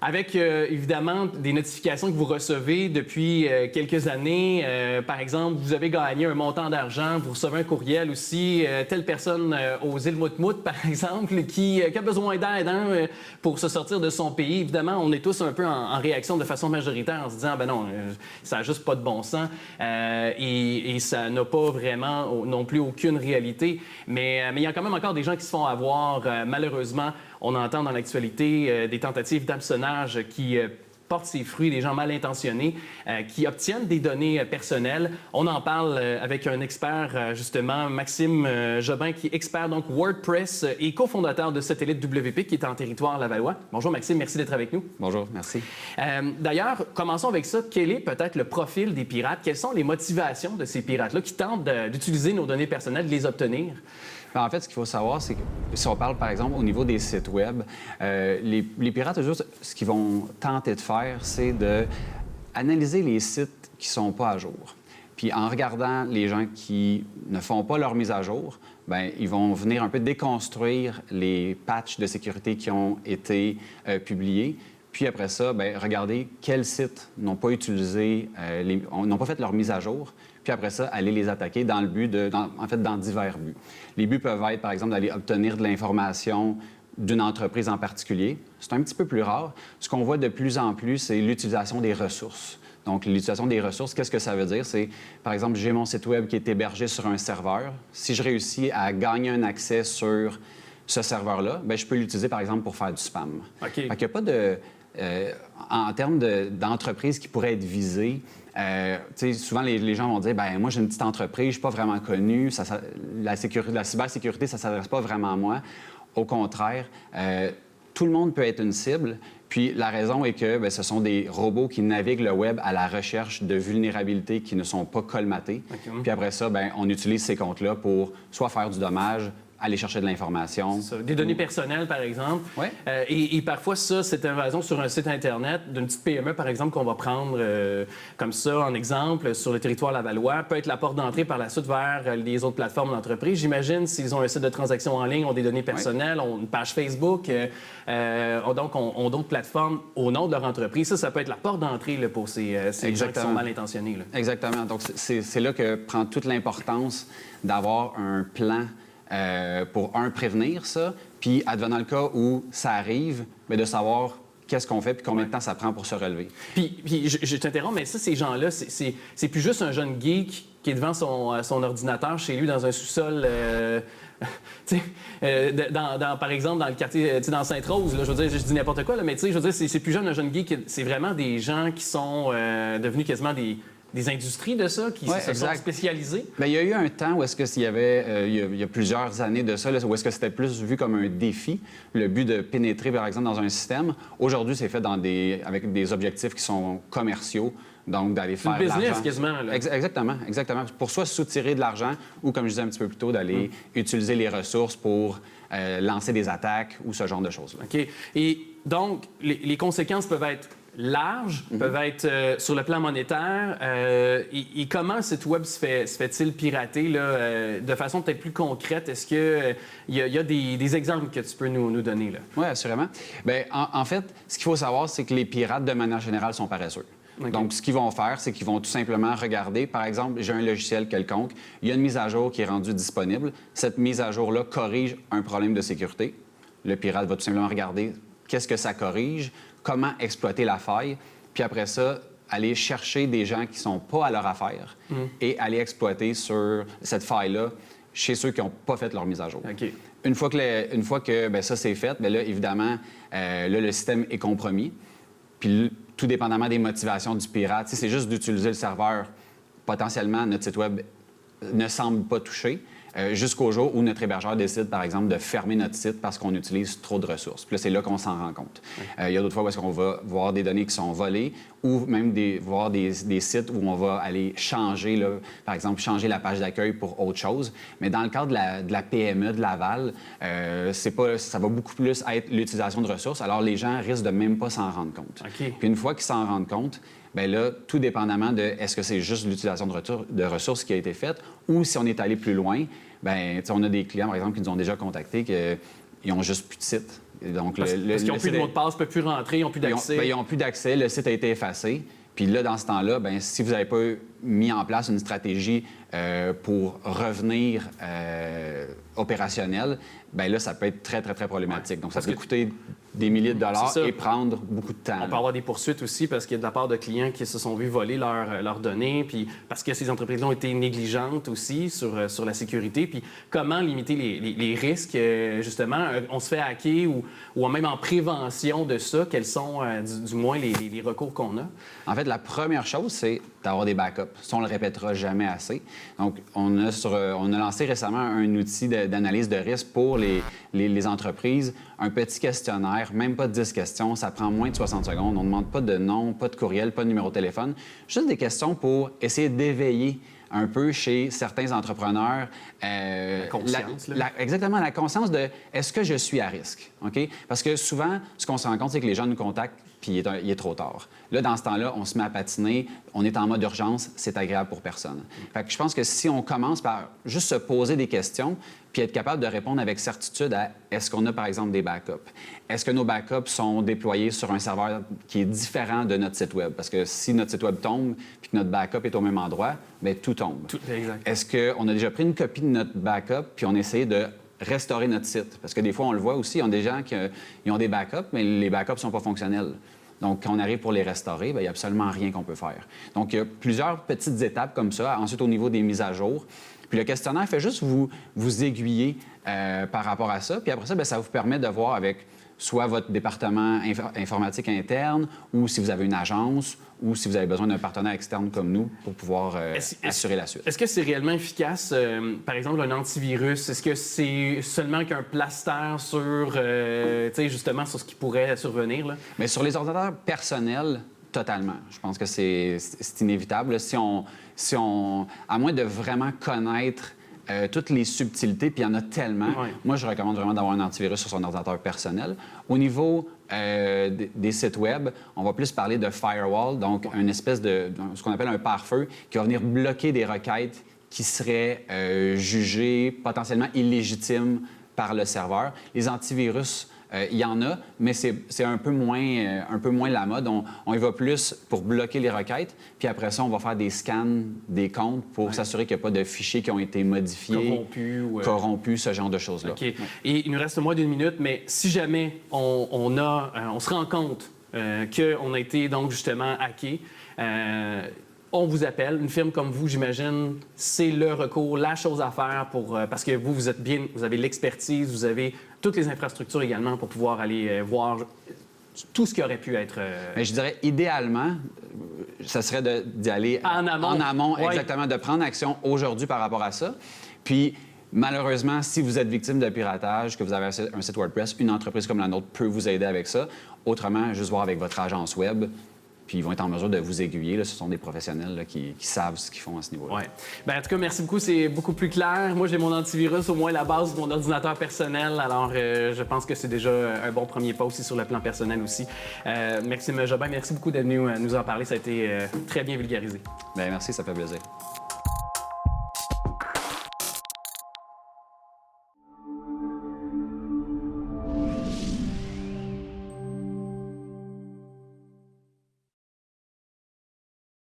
Avec, évidemment, des notifications que vous recevez depuis quelques années. Par exemple, vous avez gagné un montant d'argent, vous recevez un courriel aussi. Telle personne aux îles Moutmout, par exemple, qui a besoin d'aide pour se sortir de son pays. Évidemment, on est tous un peu en réaction de façon majoritaire en se disant, ben non, ça n'a juste pas de bon sens et ça n'a pas vraiment non plus aucune réalité. Mais il y a quand même encore des gens qui se font avoir, malheureusement. On entend dans l'actualité des tentatives d'hameçonnage qui portent ses fruits, des gens mal intentionnés qui obtiennent des données personnelles. On en parle avec un expert, justement, Maxime Jobin, qui est expert donc WordPress et cofondateur de Satellite WP, qui est en territoire lavallois. Bonjour Maxime, merci d'être avec nous. Bonjour, merci. D'ailleurs, commençons avec ça. Quel est peut-être le profil des pirates? Quelles sont les motivations de ces pirates-là qui tentent d'utiliser nos données personnelles, de les obtenir? En fait, ce qu'il faut savoir, c'est que si on parle, par exemple, au niveau des sites web, les pirates, juste, ce qu'ils vont tenter de faire, c'est d'analyser les sites qui ne sont pas à jour. Puis en regardant les gens qui ne font pas leur mise à jour, bien, ils vont venir un peu déconstruire les patchs de sécurité qui ont été publiés. Puis après ça, bien, regarder quels sites n'ont pas utilisé, n'ont pas fait leur mise à jour. Puis après ça, aller les attaquer dans le but dans divers buts. Les buts peuvent être, par exemple, d'aller obtenir de l'information d'une entreprise en particulier. C'est un petit peu plus rare. Ce qu'on voit de plus en plus, c'est l'utilisation des ressources. Donc, l'utilisation des ressources, qu'est-ce que ça veut dire? C'est, par exemple, j'ai mon site web qui est hébergé sur un serveur. Si je réussis à gagner un accès sur ce serveur-là, bien, je peux l'utiliser, par exemple, pour faire du spam. OK. Fait qu'il n'y a pas de... en termes d'entreprises qui pourraient être visées, souvent les gens vont dire, ben moi j'ai une petite entreprise, je suis pas vraiment connu, la cybersécurité, ça s'adresse pas vraiment à moi. Au contraire, tout le monde peut être une cible. Puis la raison est que ce sont des robots qui naviguent le web à la recherche de vulnérabilités qui ne sont pas colmatées. Okay. Puis après ça, on utilise ces comptes-là pour soit faire du dommage, aller chercher de l'information. Des données personnelles, par exemple. Ouais. Et parfois, ça, cette invasion sur un site Internet d'une petite PME, par exemple, qu'on va prendre comme ça en exemple sur le territoire lavallois, peut être la porte d'entrée par la suite vers les autres plateformes d'entreprise. J'imagine, s'ils ont un site de transaction en ligne, ont des données personnelles, ont une page Facebook, donc ont d'autres plateformes au nom de leur entreprise. Ça peut être la porte d'entrée là, pour ces gens qui sont mal intentionnés. Là. Exactement. Donc, c'est là que prend toute l'importance d'avoir un plan pour, prévenir ça, puis, advenant le cas où ça arrive, mais de savoir qu'est-ce qu'on fait puis combien de temps ça prend pour se relever. Puis je t'interromps, mais ça, ces gens-là, c'est plus juste un jeune geek qui est devant son ordinateur chez lui dans un sous-sol... par exemple, dans le quartier, dans Sainte-Rose, là, je veux dire, je dis n'importe quoi, là, mais je veux dire, c'est plus jeune un jeune geek, c'est vraiment des gens qui sont devenus quasiment des industries de ça, qui se sont spécialisées? Bien, il y a eu un temps où est-ce qu'il y avait, il y a plusieurs années de ça, là, où est-ce que c'était plus vu comme un défi, le but de pénétrer, par exemple, dans un système. Aujourd'hui, c'est fait avec des objectifs qui sont commerciaux, donc d'aller faire de l'argent. Business, quasiment. Là. Exactement. Pour soit soutirer de l'argent ou, comme je disais un petit peu plus tôt, d'aller utiliser les ressources pour lancer des attaques ou ce genre de choses-là. OK. Et donc, les conséquences peuvent être larges, peuvent être sur le plan monétaire. Et comment le site Web se fait-il pirater là, de façon peut-être plus concrète? Est-ce qu'il y a des exemples que tu peux nous donner? Là? Oui, assurément. Bien, en fait, ce qu'il faut savoir, c'est que les pirates, de manière générale, sont paresseux. Okay. Donc, ce qu'ils vont faire, c'est qu'ils vont tout simplement regarder, par exemple, j'ai un logiciel quelconque, il y a une mise à jour qui est rendue disponible. Cette mise à jour-là corrige un problème de sécurité. Le pirate va tout simplement regarder qu'est-ce que ça corrige, comment exploiter la faille, puis après ça, aller chercher des gens qui ne sont pas à leur affaire et aller exploiter sur cette faille-là chez ceux qui n'ont pas fait leur mise à jour. Okay. Une fois que ça, c'est fait, bien là, évidemment, le système est compromis. Puis tout dépendamment des motivations du pirate, si c'est juste d'utiliser le serveur, potentiellement, notre site Web ne semble pas touché. Jusqu'au jour où notre hébergeur décide, par exemple, de fermer notre site parce qu'on utilise trop de ressources. Puis là, c'est là qu'on s'en rend compte. Il y a d'autres fois où est-ce qu'on va voir des données qui sont volées ou même voir des sites où on va aller changer, là, par exemple, changer la page d'accueil pour autre chose. Mais dans le cadre de la PME de Laval, ça va beaucoup plus être l'utilisation de ressources. Alors, les gens risquent de même pas s'en rendre compte. Okay. Puis une fois qu'ils s'en rendent compte, bien là, tout dépendamment de est-ce que c'est juste l'utilisation de ressources qui a été faite ou si on est allé plus loin, bien, on a des clients, par exemple, qui nous ont déjà contactés qu'ils n'ont juste plus de site. Donc, Parce qu'ils n'ont plus de mot de passe, ne peuvent plus rentrer, ils n'ont plus d'accès. Ils n'ont plus d'accès, le site a été effacé. Puis là, dans ce temps-là, bien, si vous n'avez pas mis en place une stratégie pour revenir opérationnelle, bien là, ça peut être très, très, très problématique. Donc, ça peut coûter des milliers de dollars et prendre beaucoup de temps. On peut avoir des poursuites aussi parce qu'il y a de la part de clients qui se sont vus voler leurs données, puis parce que ces entreprises-là ont été négligentes aussi sur la sécurité. Puis comment limiter les risques, justement, on se fait hacker ou même en prévention de ça, quels sont du moins les recours qu'on a? En fait, la première chose, c'est d'avoir des backups. Ça, on le répétera jamais assez. Donc, on a lancé récemment un outil d'analyse de risque pour les entreprises, un petit questionnaire, même pas 10 questions, ça prend moins de 60 secondes. On ne demande pas de nom, pas de courriel, pas de numéro de téléphone, juste des questions pour essayer d'éveiller un peu chez certains entrepreneurs. La conscience. Exactement, la conscience de est-ce que je suis à risque? OK? Parce que souvent, ce qu'on se rend compte, c'est que les gens nous contactent puis il est trop tard. Là, dans ce temps-là, on se met à patiner, on est en mode urgence, c'est agréable pour personne. Fait que je pense que si on commence par juste se poser des questions puis être capable de répondre avec certitude à est-ce qu'on a, par exemple, des backups? Est-ce que nos backups sont déployés sur un serveur qui est différent de notre site Web? Parce que si notre site Web tombe puis que notre backup est au même endroit, bien, tout tombe. Exact. Est-ce qu'on a déjà pris une copie de notre backup puis on a essayé de restaurer notre site? Parce que des fois, on le voit aussi, il y a des gens qui ont des backups, mais les backups ne sont pas fonctionnels. Donc, quand on arrive pour les restaurer, bien, il n'y a absolument rien qu'on peut faire. Donc, il y a plusieurs petites étapes comme ça. Ensuite, au niveau des mises à jour. Puis le questionnaire fait juste vous aiguiller par rapport à ça. Puis après ça, bien, ça vous permet de voir avec soit votre département informatique interne ou si vous avez une agence ou si vous avez besoin d'un partenaire externe comme nous pour pouvoir assurer la suite. Est-ce que c'est réellement efficace, par exemple, un antivirus? Est-ce que c'est seulement qu'un plaster sur, justement, sur ce qui pourrait survenir? Là? Mais sur les ordinateurs personnels, totalement. Je pense que c'est inévitable. Si on, à moins de vraiment connaître toutes les subtilités, puis il y en a tellement. Ouais. Moi, je recommande vraiment d'avoir un antivirus sur son ordinateur personnel. Au niveau des sites Web, on va plus parler de firewall, donc une espèce de ce qu'on appelle un pare-feu qui va venir bloquer des requêtes qui seraient jugées potentiellement illégitimes par le serveur. Les antivirus, il y en a, mais c'est un peu moins la mode. On y va plus pour bloquer les requêtes, puis après ça, on va faire des scans des comptes pour s'assurer qu'il n'y a pas de fichiers qui ont été modifiés, corrompus, ce genre de choses-là. OK. Et il nous reste moins d'une minute, mais si jamais on se rend compte qu'on a été donc justement hacké, on vous appelle, une firme comme vous, j'imagine, c'est le recours, la chose à faire parce que vous avez l'expertise, vous avez toutes les infrastructures également pour pouvoir aller voir tout ce qui aurait pu être... Mais je dirais, idéalement, ça serait d'y aller en amont. En amont, exactement, de prendre action aujourd'hui par rapport à ça. Puis, malheureusement, si vous êtes victime de piratage, que vous avez un site WordPress, une entreprise comme la nôtre peut vous aider avec ça. Autrement, juste voir avec votre agence Web. Puis ils vont être en mesure de vous aiguiller. Là. Ce sont des professionnels là, qui savent ce qu'ils font à ce niveau-là. Oui. Bien, en tout cas, merci beaucoup. C'est beaucoup plus clair. Moi, j'ai mon antivirus, au moins la base de mon ordinateur personnel. Alors, je pense que c'est déjà un bon premier pas aussi sur le plan personnel aussi. Maxime Jobin, merci beaucoup d'être venu nous en parler. Ça a été très bien vulgarisé. Bien, merci, ça fait plaisir.